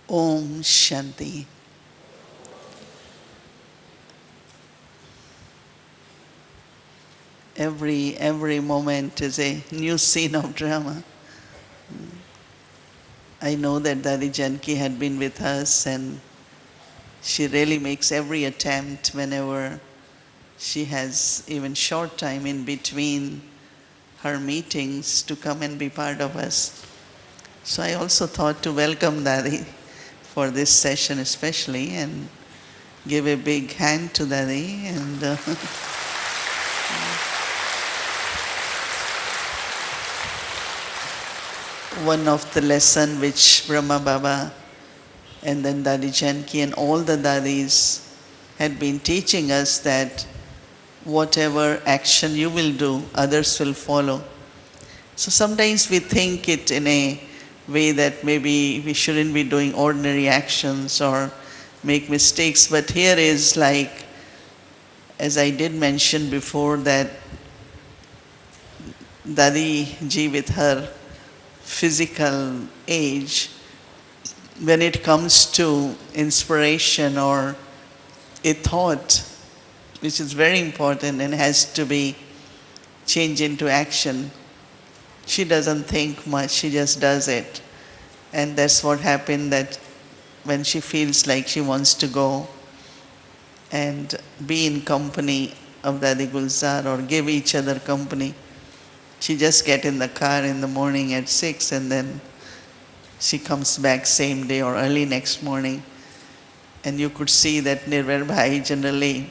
Om Shanti. Every moment is a new scene of drama. I know that Dadi Janki had been with us, and she really makes every attempt whenever she has even short time in between her meetings to come and be part of us. So I also thought to welcome Dadi for this session especially and give a big hand to Dadi. And one of the lesson which Brahma Baba and then Dadi Janki and all the Dadis had been teaching us, that whatever action you will do, others will follow. So sometimes we think it in a way that maybe we shouldn't be doing ordinary actions or make mistakes, but here is like, as I did mention before, that Dadi Ji with her physical age, when it comes to inspiration or a thought which is very important and has to be changed into action, she doesn't think much, she just does it. And that's what happened, that when she feels like she wants to go and be in company of Dadi Gulzar or give each other company, she just get in the car in the morning at 6 and then she comes back same day or early next morning. And you could see that Nirvar Bhai generally,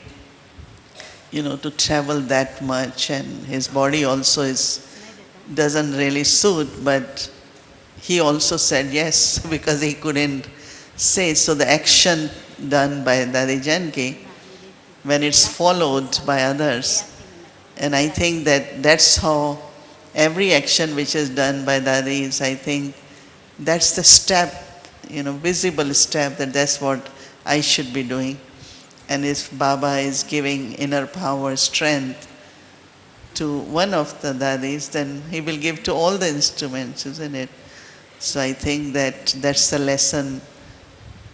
to travel that much, and his body also doesn't really suit, but he also said yes because he couldn't say. So the action done by Dadi Janki, when it's followed by others, and I think that that's how every action which is done by Dadi is, I think that's the step, visible step, that's what I should be doing. And if Baba is giving inner power, strength to one of the Dadis, then he will give to all the instruments, isn't it? So I think that's the lesson.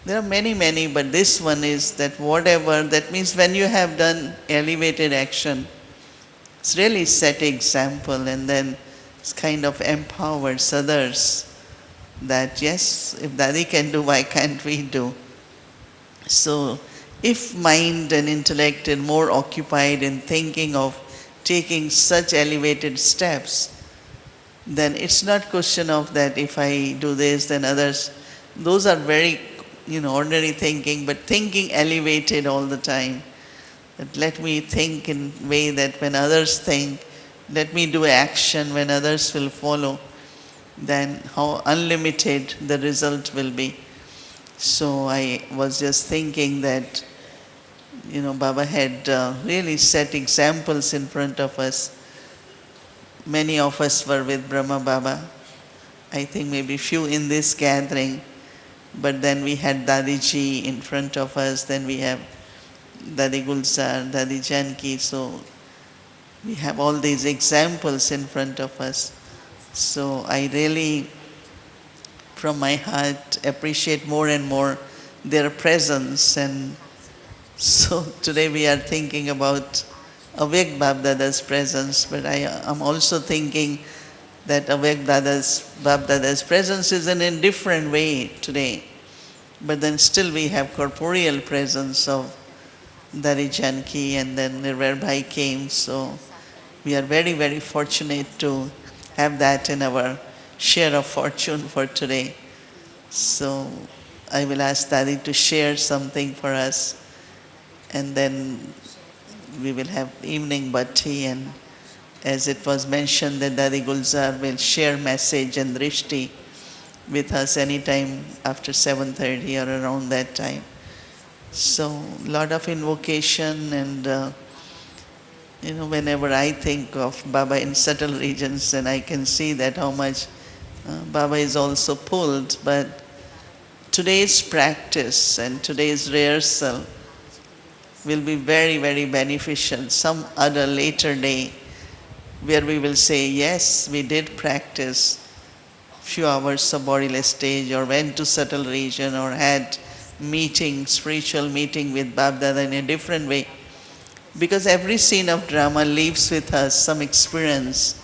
There are many, but this one is that whatever, that means when you have done elevated action, it's really set example, and then it's kind of empowers others that yes, if Dadi can do, why can't we do? So if mind and intellect are more occupied in thinking of taking such elevated steps, then it's not question of that if I do this, then others. Those are very, ordinary thinking, but thinking elevated all the time. That let me think in a way that when others think, let me do action when others will follow, then how unlimited the result will be. So I was just thinking that, Baba had really set examples in front of us. Many of us were with Brahma Baba. I think maybe few in this gathering. But then we had Dadi Ji in front of us. Then we have Dadi Gulzar, Dadi Janki. So we have all these examples in front of us. So I really, from my heart, appreciate more and more their presence. And so today we are thinking about Avek Babdada's presence, but I am also thinking that Avek Babdada's presence is in a different way today. But then still we have corporeal presence of Dadi Janki, and then Nirvar Bhai came. So we are very fortunate to have that in our share of fortune for today. So I will ask Dadi to share something for us, and then we will have evening bhatti, and as it was mentioned that Dadi Gulzar will share message and drishti with us anytime after 7:30 or around that time. So lot of invocation, and whenever I think of Baba in subtle regions, then I can see that how much Baba is also pulled. But today's practice and today's rehearsal will be very beneficial. Some other later day where we will say, yes, we did practice few hours of bodiless stage or went to subtle region or had meeting, spiritual meeting with Bab-Dada in a different way. Because every scene of drama leaves with us some experience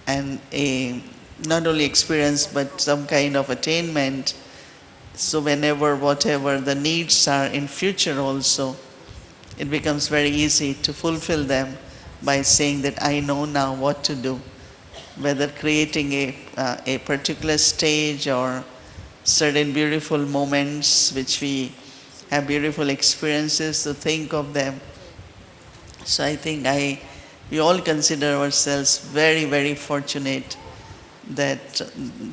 and a not only experience but some kind of attainment. So whenever, whatever the needs are in future also, it becomes very easy to fulfill them by saying that I know now what to do. Whether creating a particular stage or certain beautiful moments which we have beautiful experiences to think of them. So I think we all consider ourselves very, very fortunate that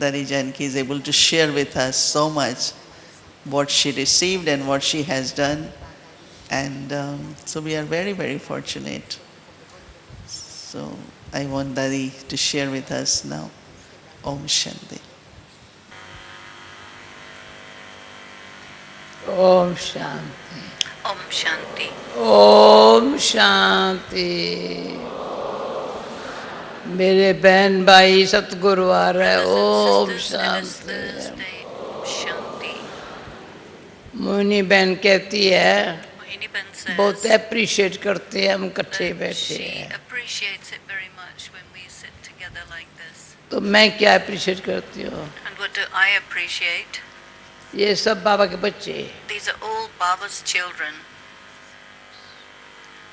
Dadi Janki is able to share with us so much what she received and what she has done. And so we are very, very fortunate. So I want Dadi to share with us now. Om Shanti. Om Shanti. Om Shanti. Om Shanti. मेरे बहन भाई सतगुरु आ रहे ओम शांति मोहिनी बहन कहती है बहुत appreciate करते हैं हम इकट्ठे बैठे हैं तो मैं क्या अप्रिशिएट करती हूँ ये सब बाबा के बच्चे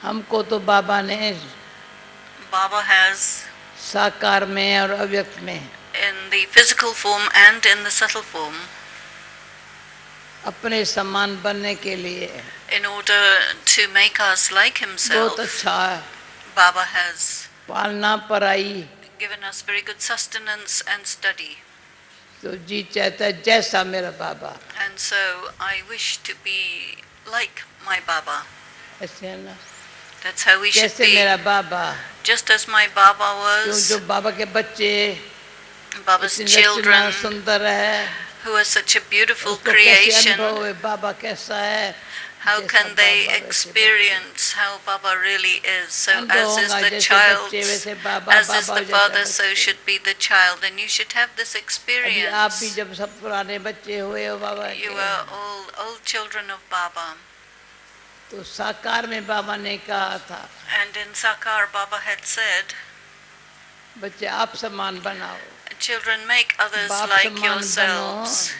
हमको तो बाबा ने Baba has साकार में और अव्यक्त में in the physical form and in the subtle form अपने समान बनने के लिए in order to make us like himself. बहुत अच्छा है Baba has पालना पराई given us very good sustenance and study. तो जी चाहता है जैसा मेरा बाबा And so I wish to be like my Baba. ऐसे है ना That's how we should जैसे be. मेरा बाबा Just as my Baba was, जो बाबा के बच्चे Baba's इतनी children, रचना सुंदर है who are such a beautiful उसको कैसे creation, अनुभव है बाबा कैसा है how जैसा can they बाबा वैसे experience how Baba really is? So अंधो as is होगा the जैसे child, बच्चे वैसे बाबा as is बाबा the जैसा father, बच्चे। so should be the child. And you should have this अभी आप भी experience. जब सब पुराने बच्चे हुए हो बाबा You के are all children of Baba. तो साकार में बाबा ने कहा था And in Sakar, Baba had said, बच्चे आप समान बनाओ children, make others बाप like समान yourselves.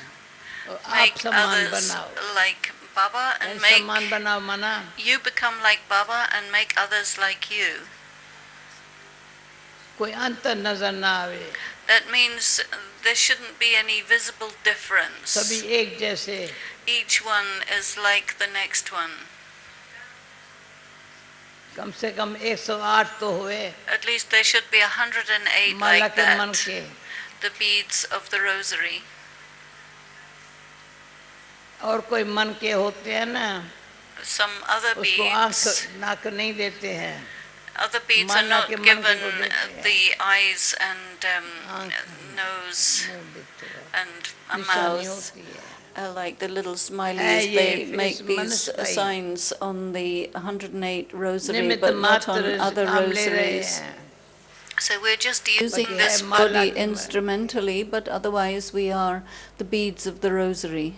बनो और आप Make समान others बनाओ like Baba नहीं and make समान बनाओ मना you become like Baba and make others like you. कोई अंतर नजर ना आवे That means there shouldn't be any visible difference. सभी एक जैसे Each one is like the next one. कम से कम 108 तो हुए At least there should be 108 Mala like के मन that. के The beads of the rosary. और कोई मन के होते हैं ना Some other उसको आंख beads, नाक नहीं देते हैं other beads are Mala not के मन given को देते हैं the eyes and आंख nose मुंह देते हैं and a निशानी mouth. होती है Like the little smileys, ये they फिर make इस these मनुष्य का signs on the 108 rosary, निमित्त but not on मात्र other काम ले रहे rosaries. हैं So we're just using But this yeah, body mala- instrumentally, but otherwise we are the beads of the rosary.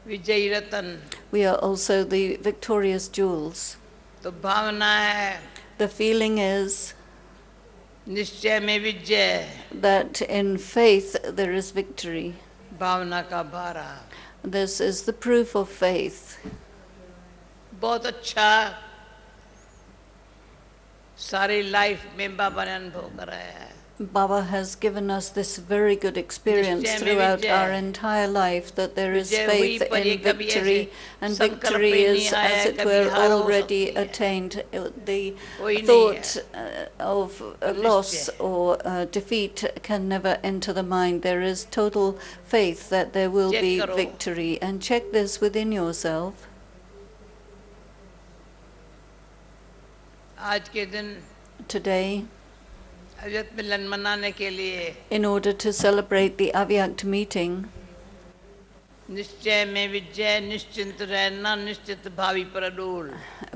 विजयी रतन We are also the victorious jewels. तो भावना है The feeling is निश्चय में विजय that in faith there is victory. भावना का भारा This is the proof of faith. बहुत अच्छा सारी लाइफ में बाबा ने अनुभव कराया है Baba has given us this very good experience Nishchay mein throughout vijay. our entire life that there is Vijay faith hui par ye in kabhi victory, aise and sankalp victory mein is, nahi aaya, as it kabhi were, har ho already sakti hai. attained. The Koi nahi thought hai. of Nishchay. loss or defeat can never enter the mind. There is total faith that there will Check be karo. victory. And check this within yourself. आज के दिन Today, अव्यक्त मिलन मनाने के लिए in order to celebrate the Avyakt meeting, निश्चय में विजय निश्चिंत रहना निश्चित भावी पर अडोल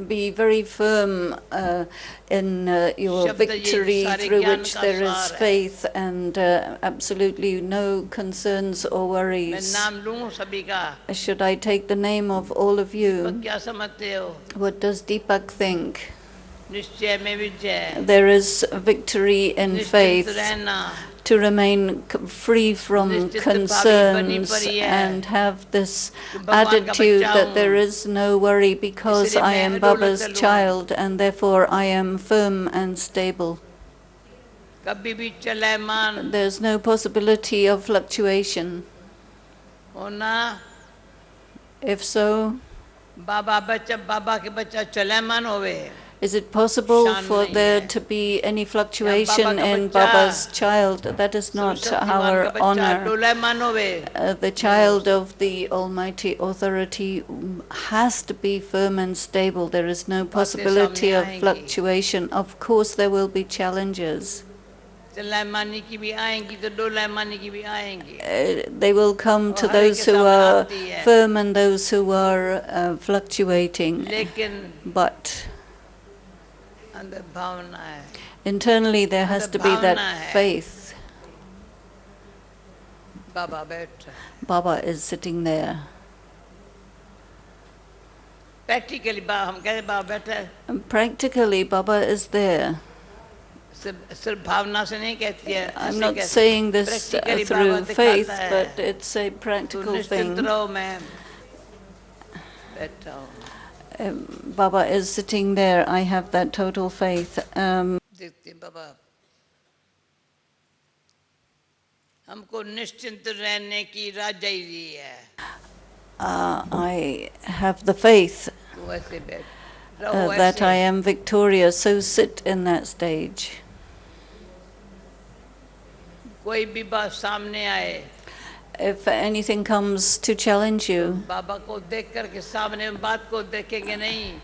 Be very firm in your शब्द ये victory सारे through ज्ञान which का there is सार है faith and absolutely no concerns or मैं worries. नाम लूं सभी का Should I take the name of all of पर you? क्या समझते हो What does Deepak think? निश्चय में विजय There is victory in निश्चिंत faith रहना to remain free from निश्चित concerns भावी बनी पड़ी है and have this कि भगवान का attitude बच्चा that हूँ there is no worry because इसलिए I मैं am अडोल Baba's चलूँ child and therefore I am firm and stable. कभी भी चलायमान There's no possibility of fluctuation. होना If so, बाबा के बच्चा चलायमान होवे is it possible शान for नहीं there है to be any या fluctuation बाबा का in बच्चा Baba's child? That is not सर्वशक्तिमान our का बच्चा honor. डोलायमान होवे The child of the Almighty Authority has to be firm and stable. There is no possibility सामने of आएंगी। fluctuation. Of course, there will be challenges. चलायमानी की भी आएंगी तो डोलायमानी की भी आएंगी They will come to और हर एक those के who सामने are आती है firm and those who are fluctuating. लेकिन But अंदर भावना है internally, there has to be that भावना है। faith. बाबा बैठ Baba is sitting there. Practically हम कहते बाबा बैठा है And practically, Baba is there. सिर्फ भावना से नहीं कहती है I'm ऐसे not कहती- saying this practically through Baba faith, दिखाता है, but it's a तू practical निश्चिंत thing. रहो मैं बैठा हूँ Baba is sitting there. I have that total faith. देखते हैं बाबा हमको निश्चिंत रहने की राजाई दी है I have the faith तू ऐसे बैठ रहो that I ऐसे am victorious. So sit in that stage. कोई भी बात सामने आए If anything comes to challenge you, बाबा को देख करके सामने बात को देखेंगे नहीं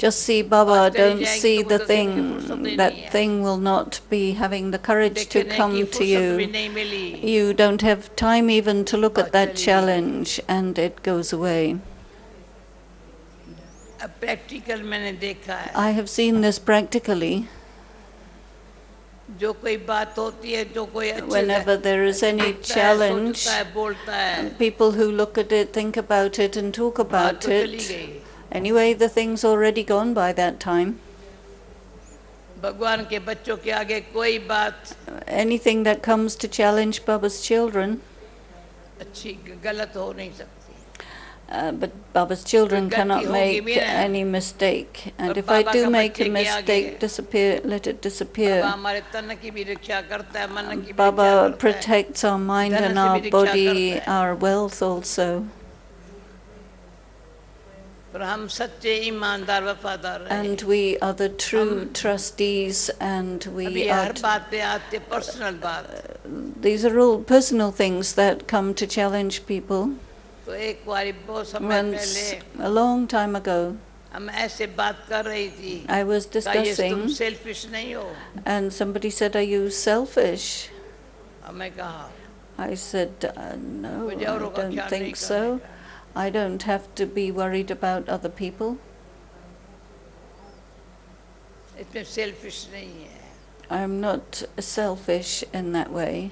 just see Baba. बात चली Don't जाएगी see तो the वो तो देखने की फुर्सत ही thing. नहीं That है। thing will not be having the courage to देखने की come to फुर्सत भी you. नहीं मिली You don't have time even to look at बात that चली गई। challenge, and it goes away. अब प्रैक्टिकल मैंने देखा है I have seen this practically. जो कोई बात होती है जो कोई अच्छे Whenever से there is any देखता है, challenge, सोचता है बोलता है people who look at it, think about it, and talk बात about तो चली it. गई Anyway, the thing's already gone by that time. भगवान के बच्चों के आगे कोई बात Anything that comes to challenge Baba's children, अच्छी गलत हो नहीं सकती but Baba's children गलती cannot होगी make भी ना। any mistake. And पर if I बाबा do का make a बच्चे के आगे mistake, disappear, let it Baba disappear. हमारे तन की भी रक्षा करता है मन की भी Baba रक्षा करता है protects our mind धन and से our भी रक्षा body, करता है। our wealth also. पर हम सच्चे ईमानदार वफादार रहे And we are the true trustees, and अभी we are. हर बात पे आते पर्सनल बात These are all personal things that come to challenge people. तो एक बारी बहुत समय Once, पहले a long time ago, हम ऐसे बात कर रही थी I was कहा, ये तुम discussing, सेल्फिश नहीं हो and somebody said, "Are you selfish?" हमें कहा I said, "No, मुझे I औरों का don't ख्याल नहीं think so. करने का। I don't have to be worried about other people. इसमें सेल्फिश नहीं है I'm not selfish in that way,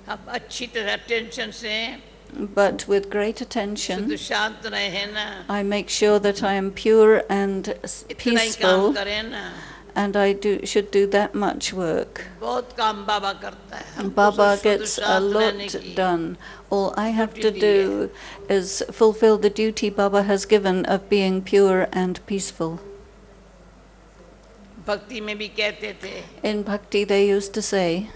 हम अच्छी तरह टेंशन से but with great शुद्ध attention, शांत रहे ना I make sure that I am pure and इतना ही काम peaceful, करें ना and I should do that much work. बहुत काम बाबा करता है हमको Baba शुद्ध gets a शांत रहने lot की done. All I have to duty do is fulfill the duty Baba has given of being pure and peaceful. भक्ति में भी कहते थे In Bhakti, they used to say,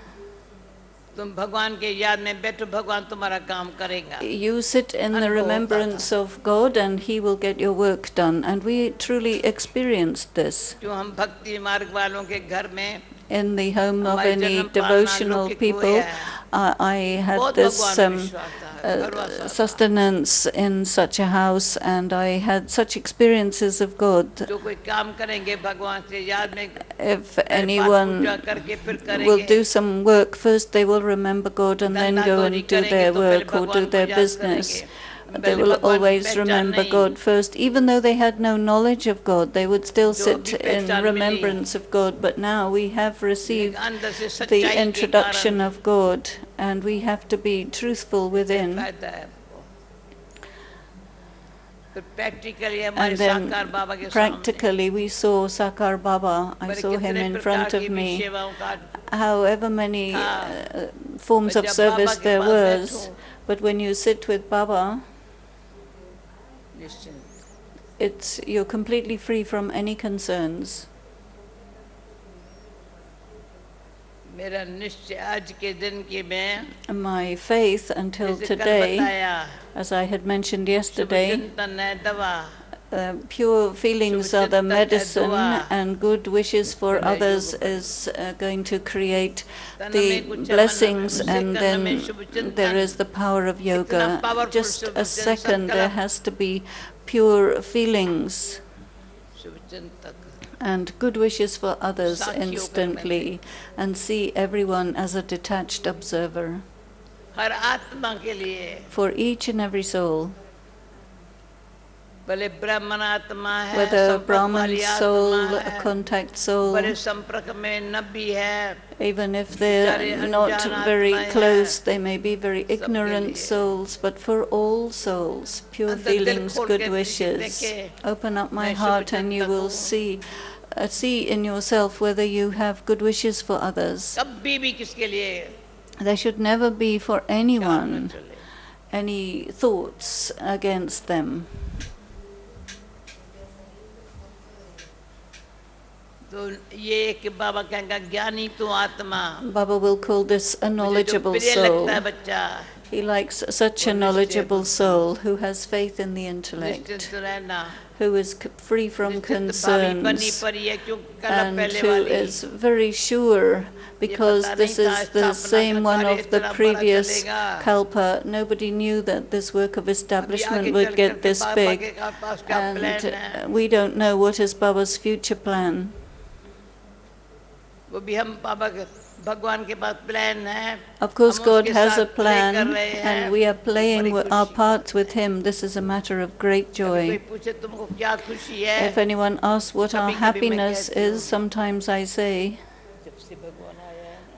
तुम भगवान के याद में बैठो भगवान तुम्हारा काम करेगा "You sit in the अनुभव होता remembrance of God, and He will get your work done." And we truly experienced this. जो हम भक्ति मार्ग वालों के घर में In the home of हमारे any जन्म पालना devotional लौकिक people, हुए हैं। I had बहुत this भगवान में विश्वास था भरोसा था। sustenance in such a house, and I had such experiences of God. जो कोई काम करेंगे भगवान से याद में If पहले पाठ anyone पूजा करके फिर will करेंगे do some work, first they will remember God and then धंधा go दौरी and do करेंगे their तो पहले work or do भगवान को their याद business. करेंगे। they will always remember God first. Even though they had no knowledge of God, they would still sit in remembrance of God. But now we have received the introduction of God, and we have to be truthful within. And then practically we saw Sakar Baba. I saw him in front of me. However many forms of service there was, but when you sit with Baba, you're completely free from any concerns. My faith until today, as I had mentioned yesterday, pure feelings are the medicine, and good wishes for others is going to create the blessings, and then there is the power of yoga. Just a second, there has to be pure feelings and good wishes for others instantly, and see everyone as a detached observer. For each and every soul, whether Brahman soul, a contact soul, even if they're not very close, they may be very ignorant souls, but for all souls, pure feelings, good wishes. Open up my heart and you will see in yourself whether you have good wishes for others. There should never be for anyone any thoughts against them. Baba will call this a knowledgeable soul. He likes such a knowledgeable soul who has faith in the intellect, who is free from concerns, and who is very sure, because this is the same one of the previous kalpa. Nobody knew that this work of establishment would get this big, and we don't know what is Baba's future plan. Of course, God has a plan, and we are playing our parts with Him. This is a matter of great joy. If anyone asks what our happiness is, sometimes I say,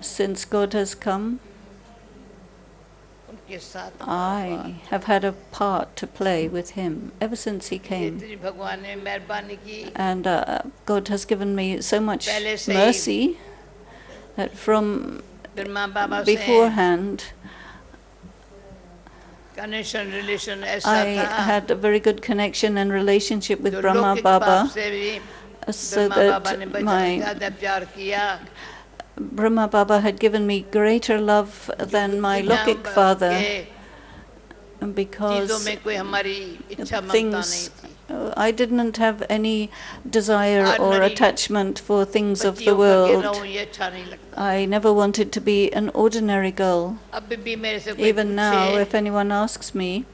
since God has come, I have had a part to play with Him ever since He came. And God has given me so much mercy that from beforehand I had a very good connection and relationship with Brahma Baba, so that my Brahma Baba had given me greater love than my Lokik father, because things, I didn't have any desire or attachment for things of the world. I never wanted to be an ordinary girl. Even now, if anyone asks me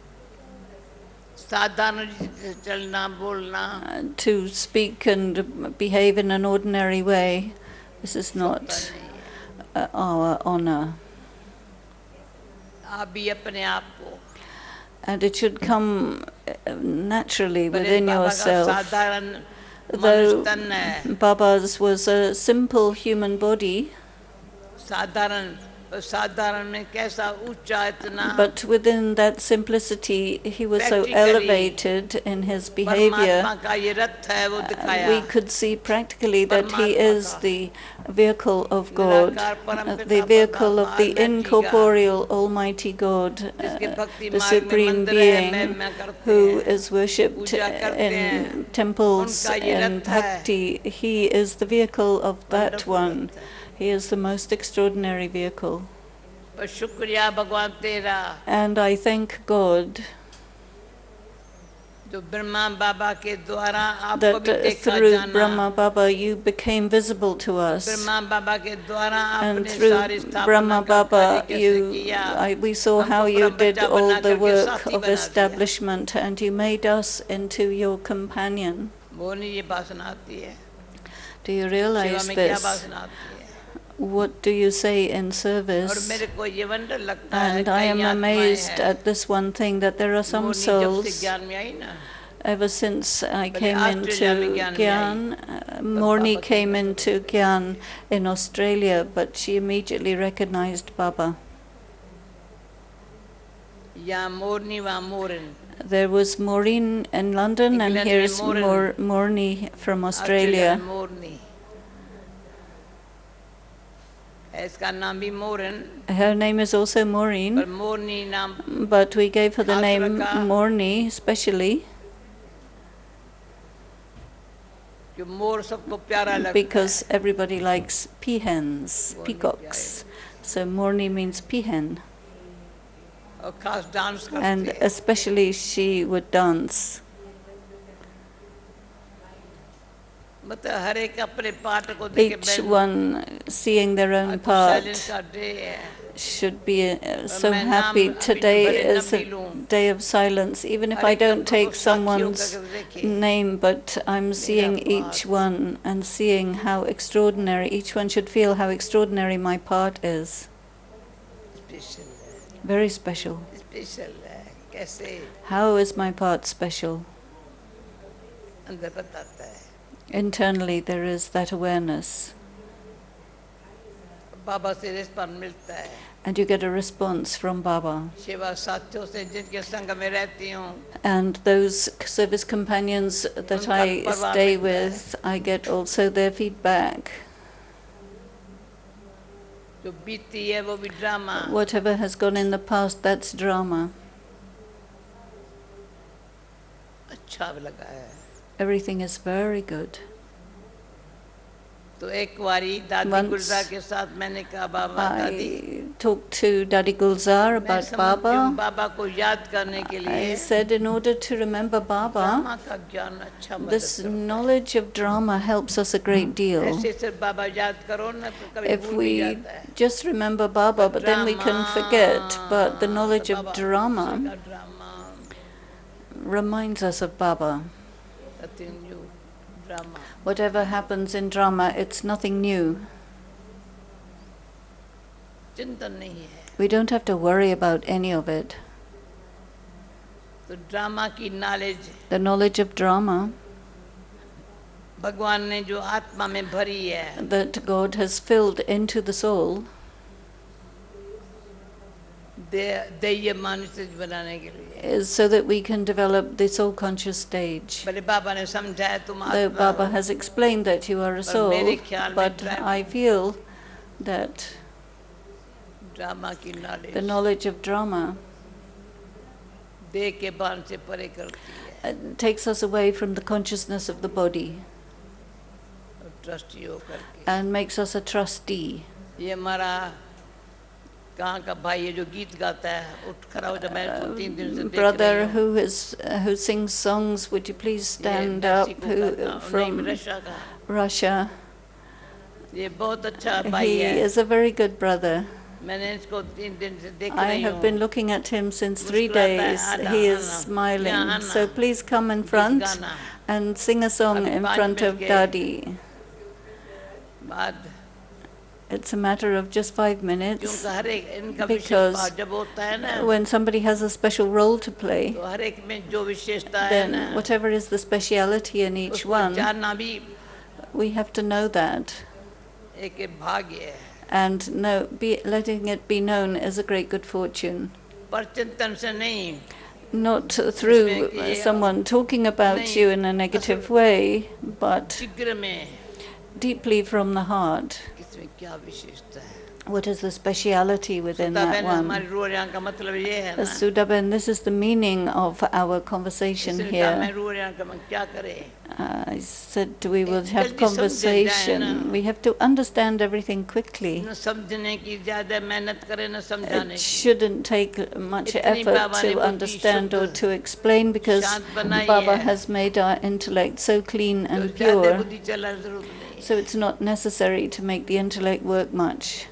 to speak and behave in an ordinary way, this is not our honor. And it should come naturally within yourself. Though Baba's was a simple human body, but within that simplicity, he was so elevated in his behavior. We could see practically that he is the vehicle of God, the vehicle of the incorporeal Almighty God, the Supreme Being, who is worshipped in temples in Bhakti. He is the vehicle of that one. He is the most extraordinary vehicle. And I thank God that through Brahma Baba you became visible to us. And through Brahma Baba we saw how you did all the work of establishment, and you made us into your companion. Do you realize this? what do you say in और service? मेरे को ये wonder लगता है And I am कई आत्माएं amazed हैं at this one thing, that there are some मोरनी जब से souls, ज्ञान में आई ना ever since I पहले came ऑस्ट्रेलिया में into ज्ञान में Gyan, आई Morni पापा की came बात into Gyan in Australia, but she immediately recognized Baba. यहाँ मोरनी वहाँ मोरन There was Maureen in London, and England here's में मोरन Morni from ऑस्ट्रेलिया में Australia. मोरनी इसका नाम भी मोरन Her name is also पर Maureen, मोरनी नाम but we gave her the खास name रखा Morni especially जो मोर सबको प्यारा लगता है because everybody likes peahens, Morni peacocks. So Morni means peahen, और खास डांस and करती है especially she would dance. मतलब हर एक अपने पार्ट को देख के Each one seeing their own silence part का डे है should be so मैं नाम happy. अभी Today भले ना is a भी लूं day of silence, even if her I एक don't को take साखियों someone's करके देखे name, but I'm seeing each one and seeing how extraordinary, each one should feel how extraordinary my part is. Special है Very special. Special है कैसे How is my part special? अंदर बताता है Internally there is that awareness, बाबा से response मिलता है and you get a response from Baba. सेवा साथियों से जिनके संग में रहती हूँ And those service companions that I stay with, I get also their feedback. जो बीती है वो भी drama Whatever has gone in the past, that's drama. अच्छा लगा है Everything is very good. तो एक बारी दादी Once गुलजार के साथ मैंने कहा बाबा दादी I talked to Dadi Gulzar मैं about समझती हूँ Baba. बाबा को याद करने के लिए I said in order to remember Baba, drama का ज्ञान अच्छा मदद this करता knowledge of drama helps us a great है deal. ऐसे सिर्फ बाबा याद करो ना तो कभी If भूल भी we जाता है just remember Baba, but then we can forget. But the knowledge of Baba drama का drama reminds us of Baba. nothing new drama Whatever happens in drama, it's nothing new. चिंतन नहीं है We don't have to worry about any of it. तो drama की knowledge The knowledge of drama भगवान ने जो आत्मा में भरी है that God has filled into the soul दैय मानस बनाने के लिए is so that we can develop the soul conscious stage. भले बाबा ने समझाया तुम Though आत्मा Baba हो, has explained that you are a soul, but I feel that drama की the knowledge knowledge of drama देह के बाण से परे करती है takes us away from the consciousness of the body और ट्रस्ट योग करके and makes us a trustee. ये हमारा कहाँ का भाई है जो गीत गाता है उठ खड़ा हो जा मैं इसको 3 दिन से देख Brother रही हूँ who sings songs, would you please ये stand up? मेक्सिको का था, नहीं From रशिया का Russia. ये बहुत अच्छा भाई He है is a very good brother. मैंने इसको 3 दिन से देख I रही have हूँ been looking at him since 3 मुस्कुराता है, days. आना, He is आना, smiling. यहाँ आना, So please come in front गाना and sing a song अभी in 5 front मिनट of के Dadi. बाद It's a matter of just 5 minutes. क्योंकि हर एक इनका विशेष Because भाव जब होता है ना when somebody has a special role to play, तो हर एक में जो विशेषता है then ना whatever is the speciality in each उसको one, जानना भी we have to know that. एक भाग्य है And letting it be known is a great good fortune. पर चिंतन से नहीं Not through someone talking about you in a negative way, but शीघ्र में deeply from the heart. किसमें क्या विशेषता है What is the speciality within सुता that बहन one? हमारी रोजाना का मतलब ये है ना Sudaben, this is the meaning of our conversation इसने कहा मैं here. रोजाना का मन क्या करे I said we will have जल्दी समझ जाए conversation. ना। We have to understand everything quickly. न समझने की ज्यादा मेहनत करे न समझाने It की shouldn't take much इतनी effort बाबा ने to बुद्धि understand or शुद्ध to explain, because शांत बनाई Baba है। has made our intellect so clean तो and ज्यादा pure, बुद्धि चला जरूरत नहीं so it's not necessary to make the intellect work much.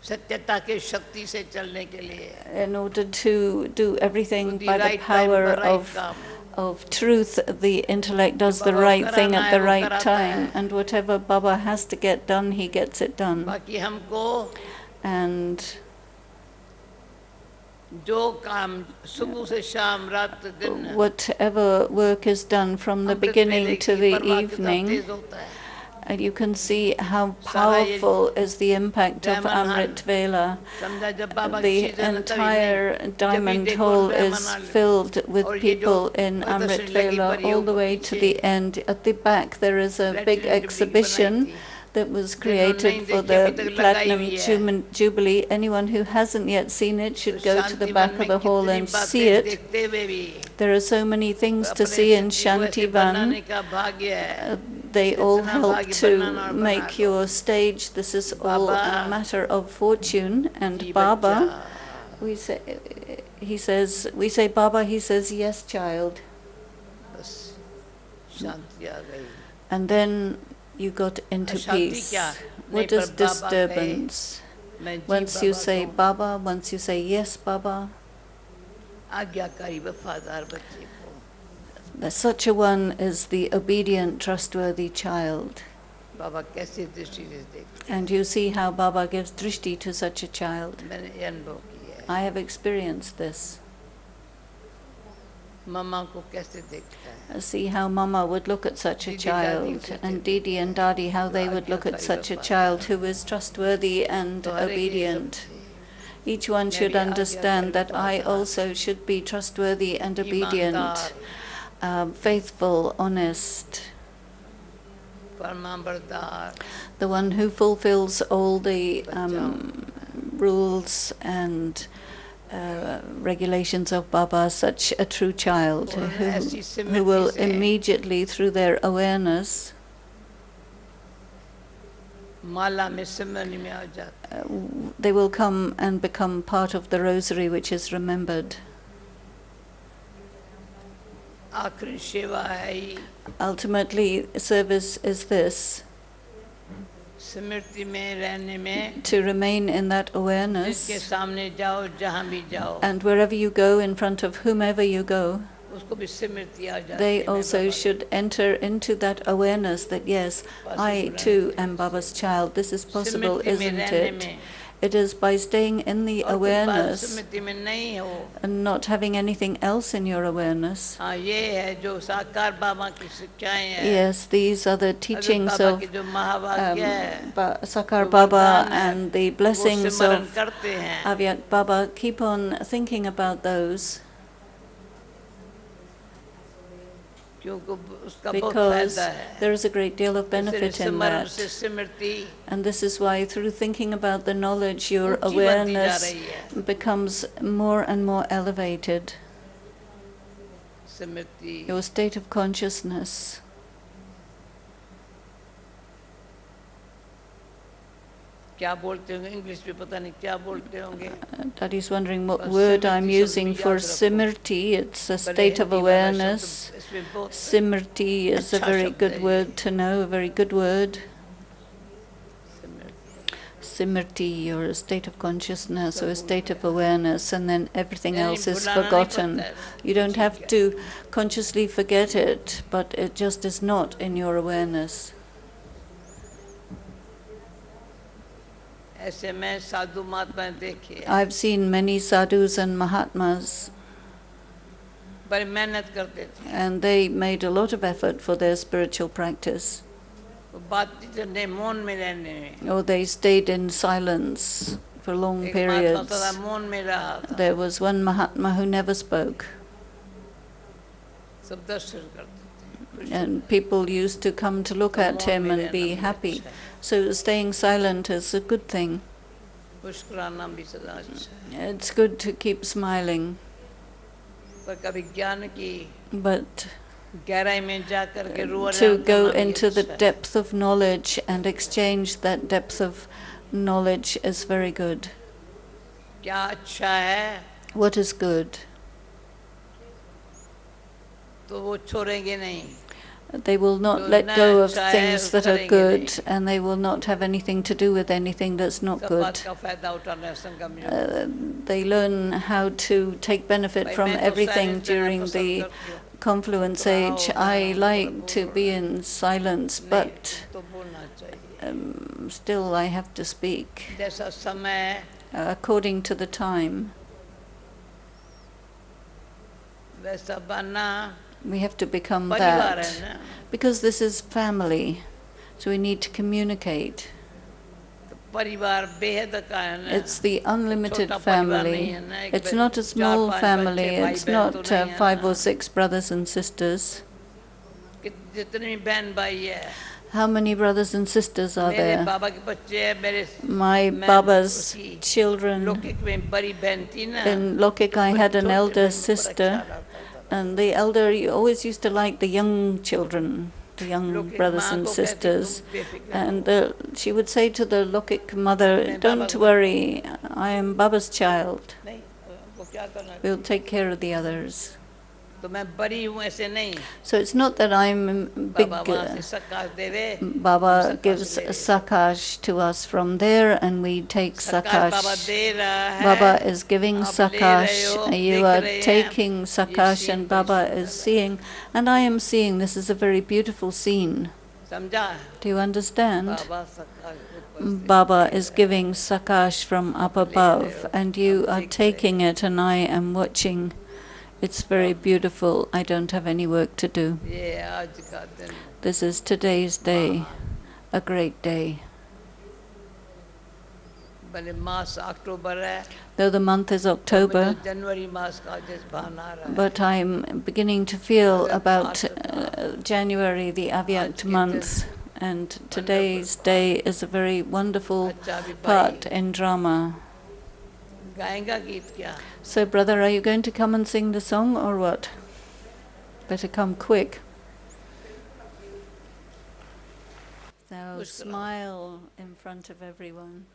सत्यता के शक्ति से चलने के लिए In order to do everything बुद्धि by the right time power पर right of काम of truth, the intellect does the right thing at the right time, and whatever Baba has to get done, he gets it done. बाकी हमको And जो काम सुबह से शाम रात दिन whatever work is done from the beginning to the evening, तेज होता है and you can see how powerful is the impact of Amrit Vela. समझा जब बाबा The entire diamond hall is filled with people in Amrit Vela all the way to the end. At the back there is a big exhibition that was created for the Platinum Jubilee. Anyone who hasn't yet seen it should go to the back of the hall and see it. There are so many things to see in Shantivan. They all help to make your stage. This is all a matter of fortune. And Baba, we say, Baba, he says, yes, child. And then you got into peace. What is disturbance? Once you say Baba, once you say yes, Baba, such a one is the obedient, trustworthy child. And you see how Baba gives drishti to such a child. I have experienced this. See how Mama would look at such a child, and Didi and Dadi, how they would look at such a child who is trustworthy and obedient. Each one should understand that I also should be trustworthy and obedient, faithful, honest, the one who fulfills all the rules and regulations of Baba, such a true child who will immediately, through their awareness, they will come and become part of the rosary which is remembered. Ultimately, service is this: to remain in that awareness, and wherever you go, in front of whomever you go, they also should enter into that awareness that yes, I too am Baba's child. This is possible, isn't it? It is by staying in the awareness and not having anything else in your awareness. Yes, these are the teachings of Sakar Baba and the blessings of Avyak Baba. Keep on thinking about those, because there is a great deal of benefit in that. And this is why, through thinking about the knowledge, your awareness becomes more and more elevated. Your state of consciousness. Daddy's wondering what word I'm using for Simrti. It's a state of awareness. Simrti is a very good word to know, a very good word. Simrti, or a state of consciousness, or a state of awareness, and then everything else is forgotten. You don't have to consciously forget it, but it just is not in your awareness. I've seen many sadhus and mahatmas, and they made a lot of effort for their spiritual practice. Or they stayed in silence for long periods. There was one Mahatma who never spoke. And people used to come to look at him and be happy. So staying silent is a good thing. It's good to keep smiling. But to go into the depth of knowledge and exchange that depth of knowledge is very good. What is good? They will not let go of things that are good, and they will not have anything to do with anything that's not good. They learn how to take benefit from everything during the confluence age, I like to be in silence, but still I have to speak according to the time. We have to become that, because this is family, so we need to communicate. It's the unlimited family. It's not a small family. It's not 5 or 6 brothers and sisters. How many brothers and sisters are there? My Baba's children. In Lokik, I had an elder sister, and the elder always used to like the young children, the young brothers and sisters. And she would say to the Lokik mother, "Don't worry, I am Baba's child. We'll take care of the others." So it's not that I'm big. Baba gives sakash to us from there, and we take sakash. Baba is giving sakash. You are taking sakash, and Baba is seeing, and I am seeing. This is a very beautiful scene. Do you understand? Baba is giving sakash from up above, and you are taking it, and I am watching. It's very beautiful. I don't have any work to do. This is today's day, a great day. Though the month is October, but I'm beginning to feel about January, the Avyakt month, and today's day is a very wonderful part in drama. So, brother, are you going to come and sing the song or what? Better come quick. So smile in front of everyone.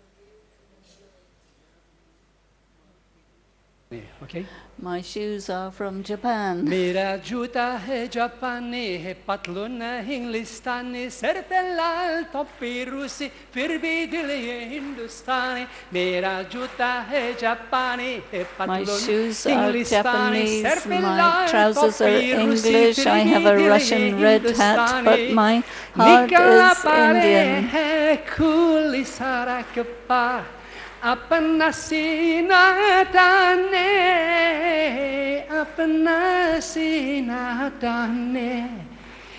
Okay. My shoes are from Japan. मेरा जूता है जापानी है पतलून इंग्लिस्तानी sir पे लाल टोपी रूसी फिर भी दिल ये हिंदुस्तानी मेरा जूता है जापानी है My पतलून shoes are इंग्लिस्तानी सर Japanese, पे my लाल trousers are टोपी रूसी English, फिर I भी have a दिल Russian ये red hat, but Hindustani my heart निकला is पारे Indian. है खुली सड़क पर अपना सीना ताने अपना सीना ताने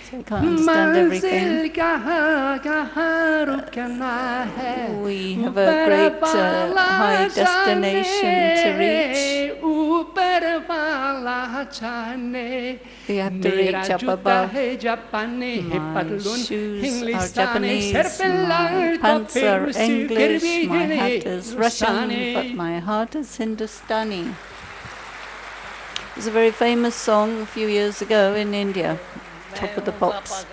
So I can't understand everything. कहाँ कहाँ रुकना है We have a great high destination to reach. ऊपर वाला जाने We have to reach up above. है जापानी है My पतलून shoes are इंग्लिस्तानी Japanese, सर पे my लाल pants टोपी are रूसी फिर भी English, my दिल hat is Russian, Hindustani but my heart is Hindustani. It's a very famous song a few years ago in India, Top of the Pops.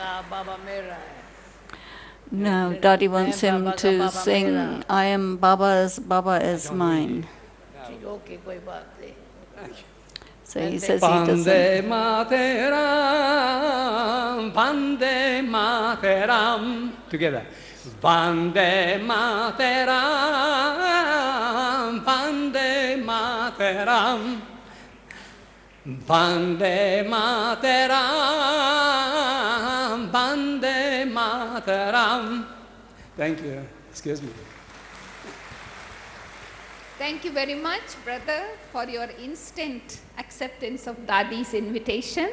No, Daddy wants him to sing, I am Baba's, Baba is mine. So he says he doesn't. Vande Mataram, Vande Mataram. Together. Vande Mataram, Vande Mataram. Vande Mataram, Vande Mataram. Thank you. Excuse me. Thank you very much, brother, for your instant acceptance of Dadi's invitation.